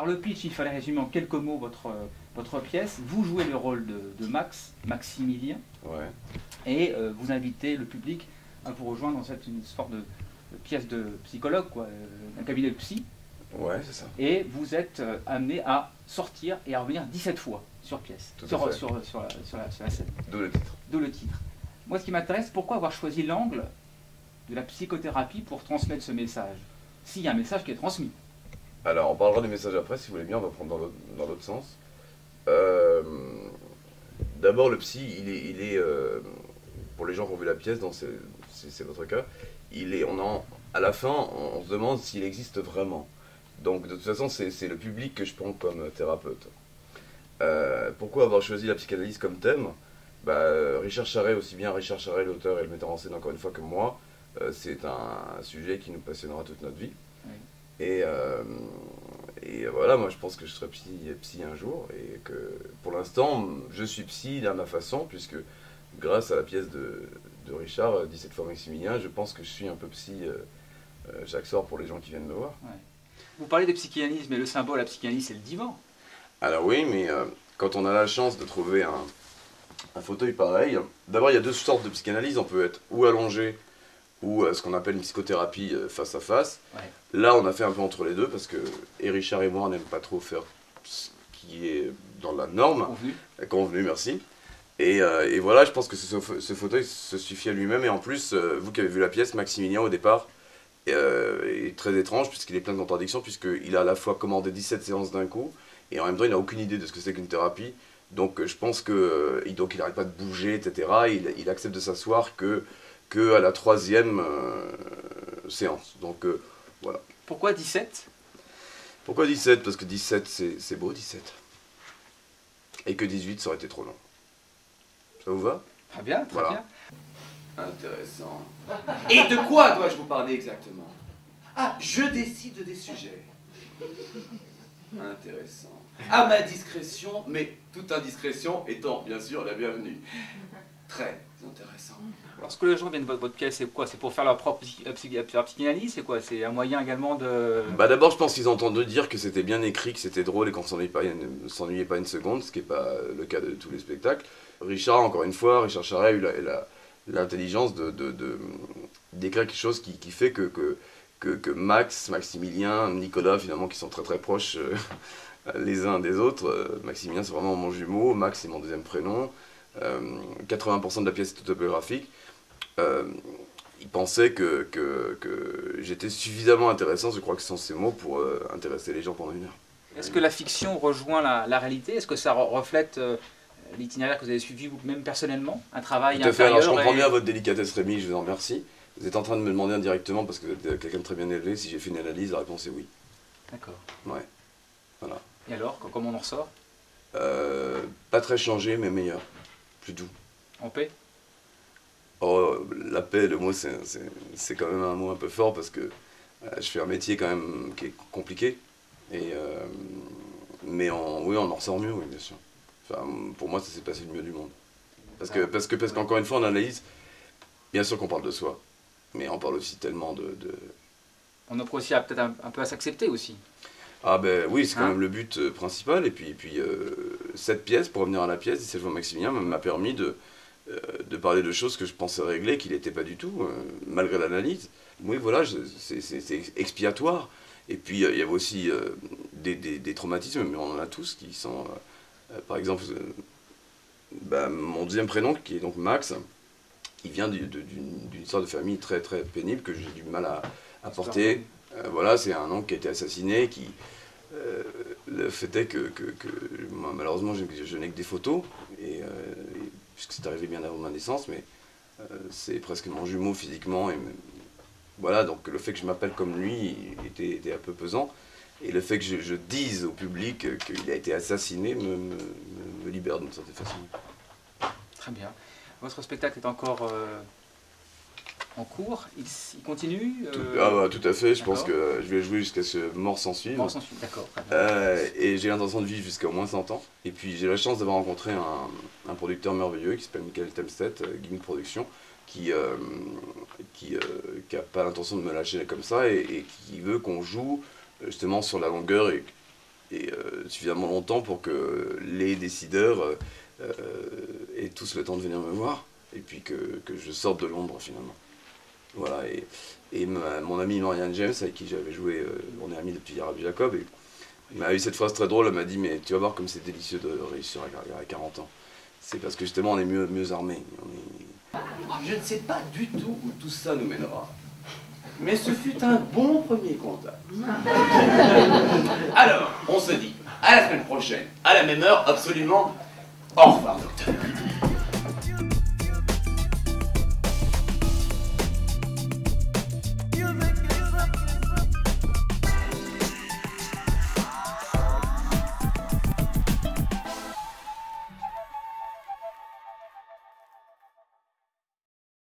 le pitch, il fallait résumer en quelques mots votre pièce. Vous jouez le rôle de Maximilien, Ouais. et vous invitez le public à vous rejoindre dans une sorte de pièce de psychologue, quoi, un cabinet de psy. Ouais, c'est ça. Et vous êtes amené à sortir et à revenir 17 fois sur pièce, Tout à sur fait. la scène. D'où le titre. D'où le titre. Moi, ce qui m'intéresse, pourquoi avoir choisi l'angle de la psychothérapie pour transmettre ce message? S'il y a un message qui est transmis. Alors, on parlera du message après, si vous voulez bien, on va prendre dans l'autre sens. D'abord, le psy, il est pour les gens qui ont vu la pièce, c'est votre cas, à la fin, on se demande s'il existe vraiment. Donc, de toute façon, c'est le public que je prends comme thérapeute. Pourquoi avoir choisi la psychanalyse comme thème? Richard Charret, aussi bien Richard Charret, l'auteur et le metteur en scène, encore une fois, que moi, c'est un sujet qui nous passionnera toute notre vie. Oui. Et voilà, moi je pense que je serai psy un jour, et que pour l'instant, je suis psy à ma façon, puisque grâce à la pièce de Richard, 17 fois Maximilien, je pense que je suis un peu psy chaque soir pour les gens qui viennent me voir. Ouais. Vous parlez de psychanalyse, mais le symbole à la psychanalyse, c'est le divan. Alors oui, mais quand on a la chance de trouver un fauteuil pareil, d'abord il y a deux sortes de psychanalyse, on peut être ou allongé, ou ce qu'on appelle une psychothérapie face à face. Ouais. Là, on a fait un peu entre les deux, parce que Richard et moi, on n'aime pas trop faire ce qui est dans la norme. Convenu. Convenu, merci. Et voilà, je pense que ce fauteuil se suffit à lui-même. Et en plus, vous qui avez vu la pièce, Maximilien, au départ, est très étrange, puisqu'il est plein de contradictions, puisqu'il a à la fois commandé 17 séances d'un coup, et en même temps, il n'a aucune idée de ce que c'est qu'une thérapie. Donc, je pense qu'il n'arrête pas de bouger, etc. Il accepte de s'asseoir que à la troisième séance. Donc, voilà. Pourquoi 17? Pourquoi 17? Parce que 17, c'est beau, 17. Et que 18, ça aurait été trop long. Ça vous va? Très bien, très Voilà. bien. Intéressant. Et de quoi dois-je vous parler exactement? Ah, je décide des sujets. Intéressant. À ma discrétion, mais toute indiscrétion étant bien sûr la bienvenue. Très intéressant. Lorsque les gens viennent voir votre pièce, c'est quoi? C'est pour faire leur propre psychanalyse? C'est quoi? C'est un moyen également de... D'abord, je pense qu'ils ont entendu dire que c'était bien écrit, que c'était drôle et qu'on ne s'ennuyait pas une seconde, ce qui n'est pas le cas de tous les spectacles. Richard, encore une fois, Richard Charret a eu l'intelligence d'écrire quelque chose qui fait que Maximilien, Nicolas, finalement, qui sont très très proches les uns des autres. Maximilien, c'est vraiment mon jumeau, Max, c'est mon deuxième prénom. 80% de la pièce est autobiographique. Il pensait que j'étais suffisamment intéressant, je crois que ce sont ces mots, pour intéresser les gens pendant une heure. Est-ce que la fiction rejoint la réalité? Est-ce que ça reflète l'itinéraire que vous avez suivi vous-même personnellement? Un travail Tout à fait, alors je intérieur comprends bien votre délicatesse, Rémi, je vous en remercie. Vous êtes en train de me demander indirectement, parce que vous êtes quelqu'un de très bien élevé, si j'ai fait une analyse, la réponse est oui. D'accord. Ouais, voilà. Et alors, comment on en ressort? Pas très changé, mais meilleur. Plus doux. En paix? Oh, la paix, le mot, c'est quand même un mot un peu fort, parce que je fais un métier quand même qui est compliqué. Mais oui, on en ressort mieux, oui, bien sûr. Enfin, pour moi, ça s'est passé le mieux du monde. Parce qu'encore une fois, en analyse, bien sûr qu'on parle de soi, mais on parle aussi tellement de... On apprend aussi peut-être un peu à s'accepter aussi. Ah ben oui, c'est quand Hein? même le but principal. Et puis cette pièce, pour revenir à la pièce, 17 fois Maximilien, m'a permis de parler de choses que je pensais régler, qui n'étaient pas du tout, malgré l'analyse. Oui, voilà, c'est expiatoire. Et puis il y avait aussi des traumatismes, mais on en a tous, qui sont... par exemple, mon deuxième prénom, qui est donc Max, il vient d'une sorte de famille très très pénible que j'ai du mal à porter. Voilà, c'est un oncle qui a été assassiné, le fait est que moi, malheureusement je n'ai que des photos, puisque c'est arrivé bien avant ma naissance, mais c'est presque mon jumeau physiquement, voilà, donc le fait que je m'appelle comme lui était un peu pesant, et le fait que je dise au public qu'il a été assassiné me libère d'une certaine façon. Très bien. Votre spectacle est encore en cours, il continue Tout à fait, je pense D'accord. que je vais jouer jusqu'à ce que mort s'en suive. Bon, s'en suit, d'accord. Très bien. Et j'ai l'intention de vivre jusqu'à au moins 100 ans. Et puis j'ai la chance d'avoir rencontré un producteur merveilleux qui s'appelle Michael Temstedt, Gimmick Productions, qui a pas l'intention de me lâcher comme ça, et qui veut qu'on joue justement sur la longueur, et et suffisamment longtemps pour que les décideurs aient tous le temps de venir me voir, et puis que je sorte de l'ombre finalement. Voilà, et mon amie Marianne James, avec qui j'avais joué, on est amis depuis Rabbi Jacob, et elle m'a eu cette phrase très drôle, elle m'a dit « mais tu vas voir comme c'est délicieux de réussir à 40 ans ». C'est parce que justement on est mieux armés. Je ne sais pas du tout où tout ça nous mènera. Mais ce fut un bon premier contact. Alors, on se dit à la semaine prochaine, à la même heure, absolument. Au revoir, docteur.